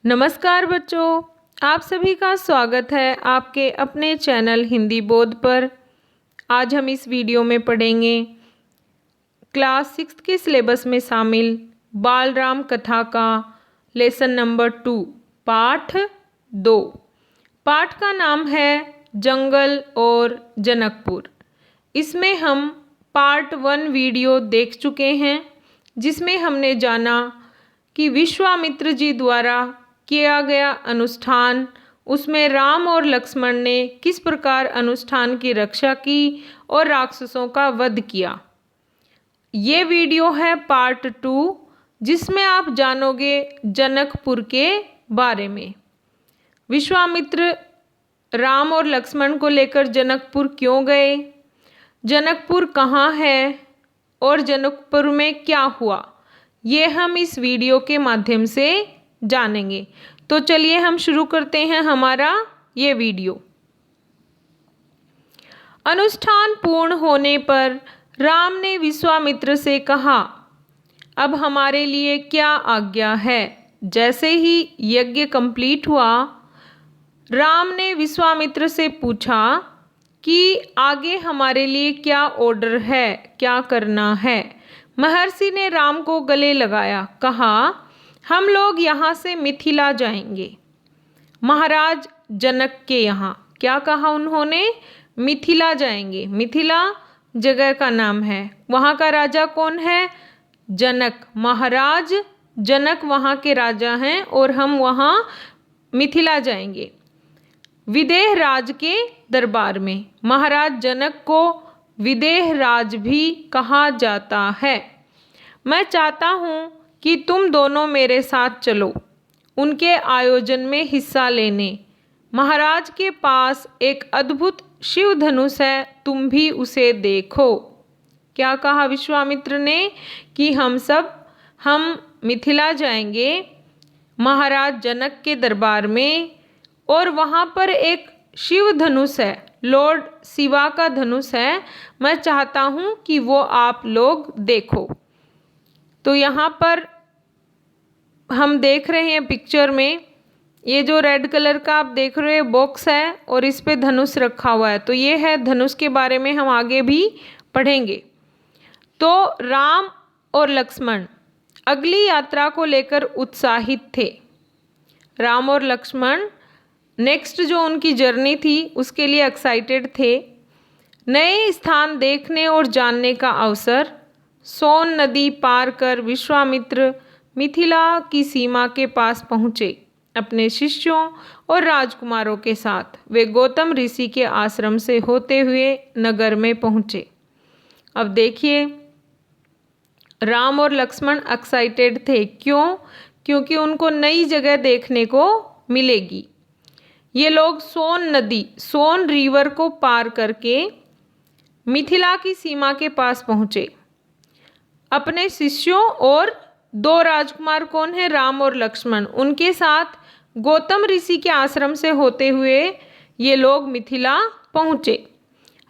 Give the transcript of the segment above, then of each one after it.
नमस्कार बच्चों, आप सभी का स्वागत है आपके अपने चैनल हिंदी बोध पर। आज हम इस वीडियो में पढ़ेंगे क्लास 6 के सिलेबस में शामिल बालराम कथा का लेसन नंबर 2 पाठ 2। पाठ का नाम है जंगल और जनकपुर। इसमें हम पार्ट 1 वीडियो देख चुके हैं, जिसमें हमने जाना कि विश्वामित्र जी द्वारा किया गया अनुष्ठान, उसमें राम और लक्ष्मण ने किस प्रकार अनुष्ठान की रक्षा की और राक्षसों का वध किया। ये वीडियो है पार्ट 2, जिसमें आप जानोगे जनकपुर के बारे में। विश्वामित्र राम और लक्ष्मण को लेकर जनकपुर क्यों गए, जनकपुर कहाँ है और जनकपुर में क्या हुआ, ये हम इस वीडियो के माध्यम से जानेंगे। तो चलिए हम शुरू करते हैं हमारा ये वीडियो। अनुष्ठान पूर्ण होने पर राम ने विश्वामित्र से कहा, अब हमारे लिए क्या आज्ञा है। जैसे ही यज्ञ कंप्लीट हुआ, राम ने विश्वामित्र से पूछा कि आगे हमारे लिए क्या ऑर्डर है, क्या करना है। महर्षि ने राम को गले लगाया, कहा हम लोग यहाँ से मिथिला जाएंगे, महाराज जनक के यहाँ। क्या कहा उन्होंने, मिथिला जाएंगे। मिथिला जगह का नाम है, वहाँ का राजा कौन है, जनक। महाराज जनक वहाँ के राजा हैं और हम वहाँ मिथिला जाएंगे विदेह राज के दरबार में। महाराज जनक को विदेह राज भी कहा जाता है। मैं चाहता हूँ कि तुम दोनों मेरे साथ चलो उनके आयोजन में हिस्सा लेने। महाराज के पास एक अद्भुत शिव धनुष है, तुम भी उसे देखो। क्या कहा विश्वामित्र ने कि हम मिथिला जाएंगे महाराज जनक के दरबार में, और वहाँ पर एक शिव धनुष है, लॉर्ड शिवा का धनुष है। मैं चाहता हूँ कि वो आप लोग देखो। तो यहाँ पर हम देख रहे हैं पिक्चर में, ये जो रेड कलर का आप देख रहे हो बॉक्स है और इस पे धनुष रखा हुआ है। तो ये है धनुष, के बारे में हम आगे भी पढ़ेंगे। तो राम और लक्ष्मण अगली यात्रा को लेकर उत्साहित थे। राम और लक्ष्मण नेक्स्ट जो उनकी जर्नी थी उसके लिए एक्साइटेड थे। नए स्थान देखने और जानने का अवसर। सोन नदी पार कर विश्वामित्र मिथिला की सीमा के पास पहुँचे। अपने शिष्यों और राजकुमारों के साथ वे गौतम ऋषि के आश्रम से होते हुए नगर में पहुँचे। अब देखिए, राम और लक्ष्मण एक्साइटेड थे। क्यों? क्योंकि उनको नई जगह देखने को मिलेगी। ये लोग सोन नदी, सोन रिवर को पार करके मिथिला की सीमा के पास पहुँचे। अपने शिष्यों और 2 राजकुमार कौन है, राम और लक्ष्मण, उनके साथ गौतम ऋषि के आश्रम से होते हुए ये लोग मिथिला पहुँचे।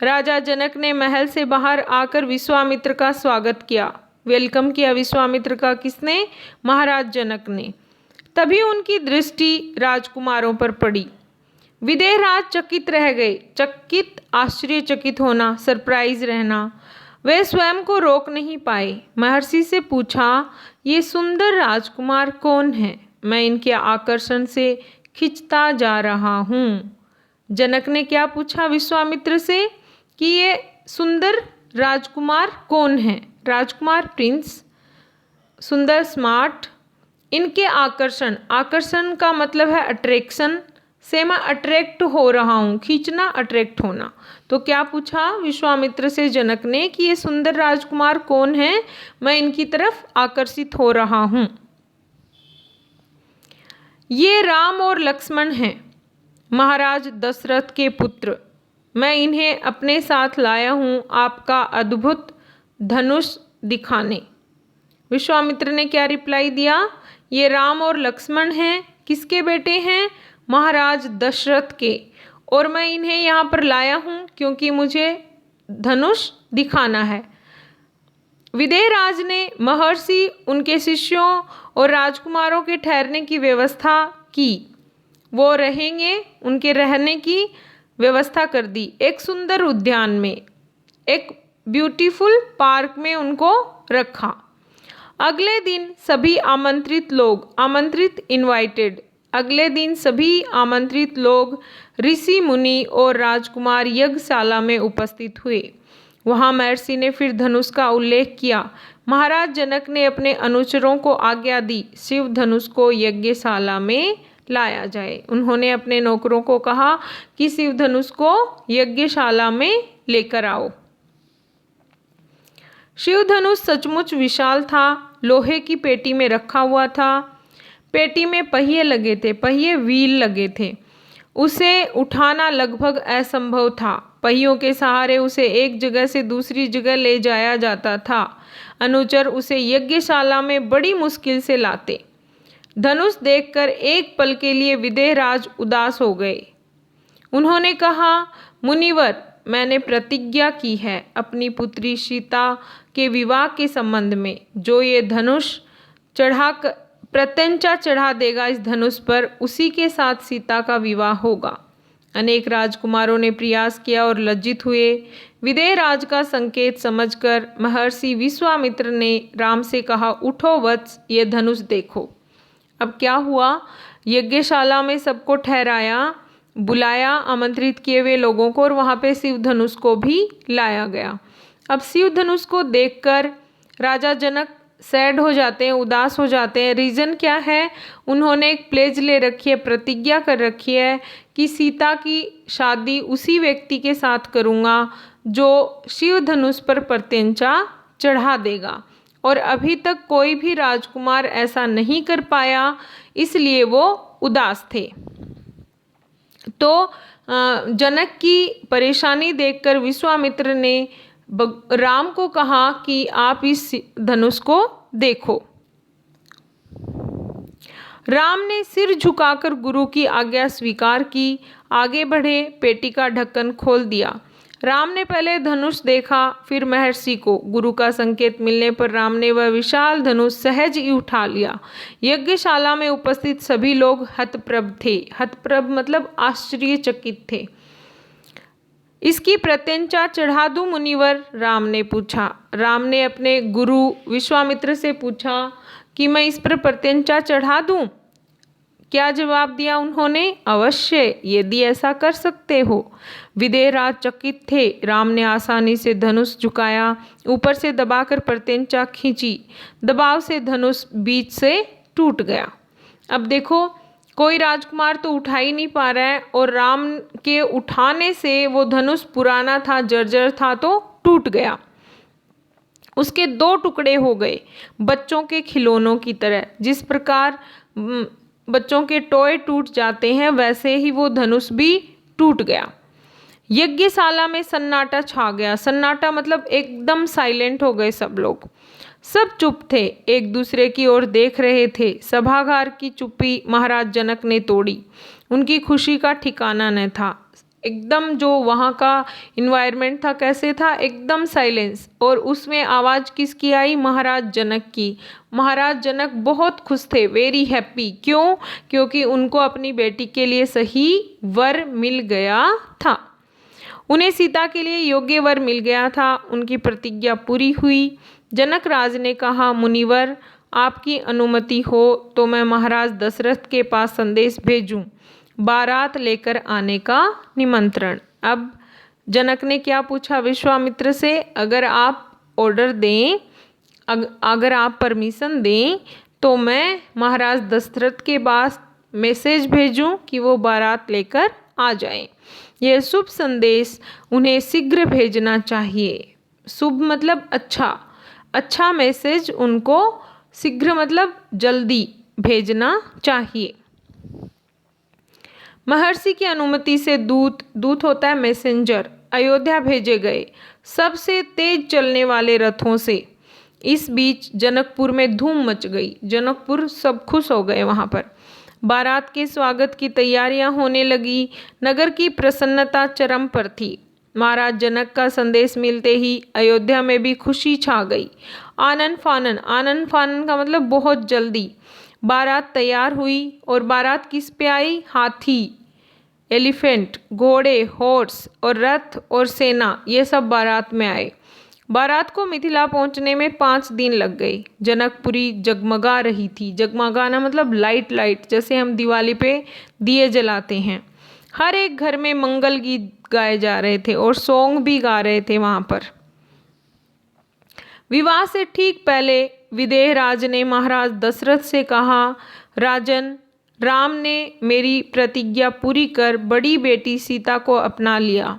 राजा जनक ने महल से बाहर आकर विश्वामित्र का स्वागत किया, वेलकम किया विश्वामित्र का। किसने? महाराज जनक ने। तभी उनकी दृष्टि राजकुमारों पर पड़ी। विदेह राज चकित रह गए। चकित, आश्चर्यचकित होना, सरप्राइज रहना। वे स्वयं को रोक नहीं पाए। महर्षि से पूछा, ये सुंदर राजकुमार कौन है? मैं इनके आकर्षण से खिंचता जा रहा हूँ। जनक ने क्या पूछा विश्वामित्र से कि ये सुंदर राजकुमार कौन है? राजकुमार, प्रिंस, सुंदर, स्मार्ट। इनके आकर्षण, आकर्षण का मतलब है अट्रैक्शन, से मैं अट्रैक्ट हो रहा हूँ, खींचना, अट्रैक्ट होना। तो क्या पूछा विश्वामित्र से जनक ने कि ये सुंदर राजकुमार कौन है, मैं इनकी तरफ आकर्षित हो रहा हूँ। ये राम और लक्ष्मण हैं, महाराज दशरथ के पुत्र। मैं इन्हें अपने साथ लाया हूँ आपका अद्भुत धनुष दिखाने। विश्वामित्र ने क्या रिप्लाई दिया? ये राम और लक्ष्मण हैं, किसके बेटे हैं? महाराज दशरथ के, और मैं इन्हें यहाँ पर लाया हूँ क्योंकि मुझे धनुष दिखाना है। विदेहराज ने महर्षि, उनके शिष्यों और राजकुमारों के ठहरने की व्यवस्था की। वो रहेंगे, उनके रहने की व्यवस्था कर दी। एक सुंदर उद्यान में, एक ब्यूटीफुल पार्क में उनको रखा। अगले दिन सभी इनवाइटेड, अगले दिन सभी आमंत्रित लोग ऋषि मुनि और राजकुमार यज्ञशाला में उपस्थित हुए। वहां महर्षि ने फिर धनुष का उल्लेख किया। महाराज जनक ने अपने अनुचरों को आज्ञा दी, शिव धनुष को यज्ञशाला में लाया जाए। उन्होंने अपने नौकरों को कहा कि शिव धनुष को यज्ञशाला में लेकर आओ। शिव धनुष सचमुच विशाल था, लोहे की पेटी में रखा हुआ था। पेटी में पहिए लगे थे, पहिए व्हील लगे थे। उसे उठाना लगभग असंभव था। पहियों के सहारे उसे एक जगह से दूसरी जगह ले जाया जाता था। अनुचर उसे यज्ञशाला में बड़ी मुश्किल से लाते। धनुष देखकर एक पल के लिए विदेहराज उदास हो गए। उन्होंने कहा, मुनिवर, मैंने प्रतिज्ञा की है अपनी पुत्री सीता के विवाह के संबंध में। जो ये धनुष प्रत्यंचा चढ़ा देगा इस धनुष पर, उसी के साथ सीता का विवाह होगा। अनेक राजकुमारों ने प्रयास किया और लज्जित हुए। विदेहराज का संकेत समझकर महर्षि विश्वामित्र ने राम से कहा, उठो वत्स, ये धनुष देखो। अब क्या हुआ, यज्ञशाला में सबको ठहराया, बुलाया आमंत्रित किए हुए लोगों को, और वहाँ पे शिव धनुष को भी लाया गया। अब शिव धनुष को देखकर राजा जनक सैड हो जाते हैं, उदास हो जाते हैं। रीज़न क्या है, उन्होंने एक प्लेज ले रखी है, प्रतिज्ञा कर रखी है कि सीता की शादी उसी व्यक्ति के साथ करूँगा जो शिव धनुष पर प्रत्यंचा चढ़ा देगा, और अभी तक कोई भी राजकुमार ऐसा नहीं कर पाया, इसलिए वो उदास थे। तो जनक की परेशानी देखकर विश्वामित्र ने राम को कहा कि आप इस धनुष को देखो। राम ने सिर झुकाकर गुरु की आज्ञा स्वीकार की, आगे बढ़े, पेटी का ढक्कन खोल दिया। राम ने पहले धनुष देखा, फिर महर्षि को। गुरु का संकेत मिलने पर राम ने वह विशाल धनुष सहज ही उठा लिया। यज्ञशाला में उपस्थित सभी लोग हतप्रभ थे। हतप्रभ मतलब आश्चर्यचकित थे। इसकी प्रत्यंचा चढ़ा दूं मुनिवर, राम ने पूछा। राम ने अपने गुरु विश्वामित्र से पूछा कि मैं इस पर प्रत्यंचा चढ़ा दूं? क्या जवाब दिया उन्होंने, अवश्य, यदि ऐसा कर सकते हो। विदेहराज चकित थे। राम ने आसानी से धनुष झुकाया, ऊपर से दबाकर प्रत्यंचा खींची। दबाव से धनुष बीच से टूट गया। अब देखो, कोई राजकुमार तो उठा ही नहीं पा रहा है, और राम के उठाने से वो धनुष पुराना था, जर्जर था, तो टूट गया। उसके दो टुकड़े हो गए, बच्चों के खिलौनों की तरह। जिस प्रकार बच्चों के टॉय टूट जाते हैं, वैसे ही वो धनुष भी टूट गया। यज्ञशाला में सन्नाटा छा गया। सन्नाटा मतलब एकदम साइलेंट हो गए सब लोग। सब चुप थे, एक दूसरे की ओर देख रहे थे। सभागार की चुप्पी महाराज जनक ने तोड़ी। उनकी खुशी का ठिकाना न था। एकदम जो वहाँ का इन्वायरमेंट था, कैसे था, एकदम साइलेंस। और उसमें आवाज़ किसकी आई, महाराज जनक की। महाराज जनक बहुत खुश थे, वेरी हैप्पी। क्यों? क्योंकि उनको अपनी बेटी के लिए सही वर मिल गया था। उन्हें सीता के लिए योग्य वर मिल गया था। उनकी प्रतिज्ञा पूरी हुई। जनक राज ने कहा, मुनिवर, आपकी अनुमति हो तो मैं महाराज दशरथ के पास संदेश भेजूं, बारात लेकर आने का निमंत्रण। अब जनक ने क्या पूछा विश्वामित्र से, अगर आप ऑर्डर दें, अगर आप परमिशन दें, तो मैं महाराज दशरथ के पास मैसेज भेजूं कि वो बारात लेकर आ जाएं। यह शुभ संदेश उन्हें शीघ्र भेजना चाहिए। शुभ मतलब अच्छा, अच्छा मैसेज उनको शीघ्र मतलब जल्दी भेजना चाहिए। महर्षि की अनुमति से दूत होता है मैसेंजर, अयोध्या भेजे गए सबसे तेज चलने वाले रथों से। इस बीच जनकपुर में धूम मच गई। जनकपुर सब खुश हो गए। वहाँ पर बारात के स्वागत की तैयारियां होने लगी। नगर की प्रसन्नता चरम पर थी। महाराज जनक का संदेश मिलते ही अयोध्या में भी खुशी छा गई। आनन फानन, आनन फानन का मतलब बहुत जल्दी। बारात तैयार हुई और बारात किस पे आई? हाथी, एलिफेंट, घोड़े, हॉर्स और रथ और सेना, ये सब बारात में आए। बारात को मिथिला पहुंचने में 5 दिन लग गए। जनकपुरी जगमगा रही थी। जगमगाना मतलब लाइट लाइट, जैसे हम दिवाली पे दिए जलाते हैं। हर एक घर में मंगल गीत गाए जा रहे थे और सॉन्ग भी गा रहे थे वहाँ पर। विवाह से ठीक पहले विदेह राज ने महाराज दशरथ से कहा, राजन, राम ने मेरी प्रतिज्ञा पूरी कर बड़ी बेटी सीता को अपना लिया।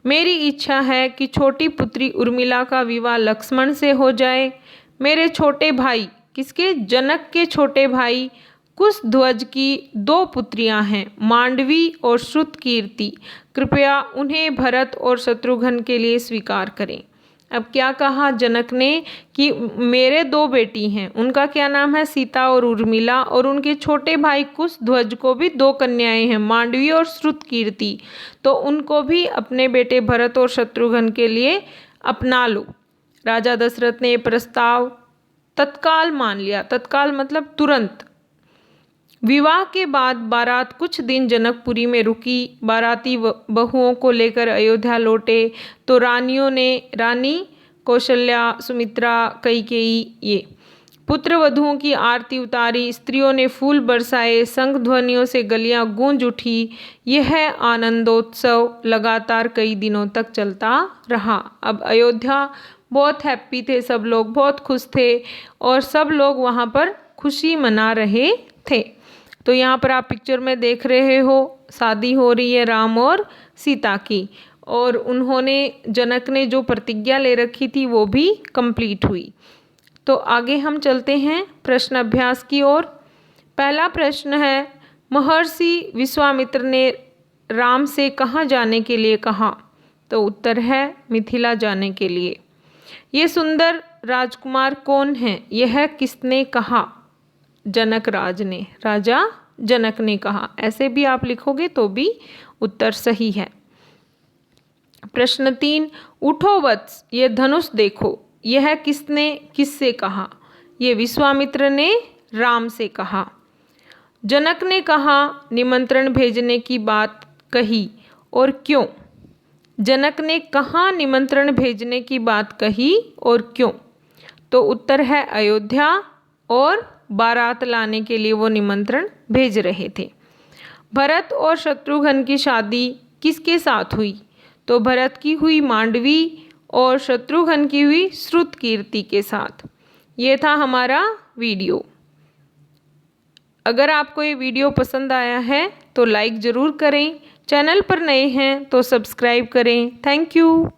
मेरी इच्छा है कि छोटी पुत्री उर्मिला का विवाह लक्ष्मण से हो जाए। मेरे छोटे भाई, किसके? जनक के छोटे भाई कुशध्वज की 2 पुत्रियां हैं, मांडवी और श्रुतकीर्ति। कृपया उन्हें भरत और शत्रुघ्न के लिए स्वीकार करें। अब क्या कहा जनक ने कि मेरे 2 बेटी हैं, उनका क्या नाम है? सीता और उर्मिला, और उनके छोटे भाई कुशध्वज को भी 2 कन्याएं हैं, मांडवी और श्रुतकीर्ति, तो उनको भी अपने बेटे भरत और शत्रुघ्न के लिए अपना लो। राजा दशरथ ने प्रस्ताव तत्काल मान लिया। तत्काल मतलब तुरंत। विवाह के बाद बारात कुछ दिन जनकपुरी में रुकी। बाराती बहुओं को लेकर अयोध्या लौटे तो रानियों ने, रानी कौशल्या, सुमित्रा, कैकेयी, ये पुत्र वधुओं की आरती उतारी। स्त्रियों ने फूल बरसाए, शंख ध्वनियों से गलियां गूंज उठी। यह आनंदोत्सव लगातार कई दिनों तक चलता रहा। अब अयोध्या बहुत हैप्पी थे, सब लोग बहुत खुश थे और सब लोग वहाँ पर खुशी मना रहे थे। तो यहाँ पर आप पिक्चर में देख रहे हो, शादी हो रही है राम और सीता की, और उन्होंने, जनक ने जो प्रतिज्ञा ले रखी थी वो भी कंप्लीट हुई। तो आगे हम चलते हैं प्रश्न अभ्यास की ओर। पहला प्रश्न है, महर्षि विश्वामित्र ने राम से कहाँ जाने के लिए कहा? तो उत्तर है मिथिला जाने के लिए। ये सुंदर राजकुमार कौन है? यह किसने कहा? जनक राज ने, राजा जनक ने कहा। ऐसे भी आप लिखोगे तो भी उत्तर सही है। प्रश्न 3, उठो वत्स, ये धनुष देखो, यह किसने किससे कहा? ये विश्वामित्र ने राम से कहा। जनक ने कहा निमंत्रण भेजने की बात कही और क्यों? जनक ने कहाँ निमंत्रण भेजने की बात कही और क्यों? तो उत्तर है अयोध्या, और बारात लाने के लिए वो निमंत्रण भेज रहे थे। भरत और शत्रुघ्न की शादी किसके साथ हुई? तो भरत की हुई मांडवी और शत्रुघ्न की हुई श्रुतकीर्ति के साथ। ये था हमारा वीडियो। अगर आपको ये वीडियो पसंद आया है तो लाइक ज़रूर करें। चैनल पर नए हैं तो सब्सक्राइब करें। Thank you.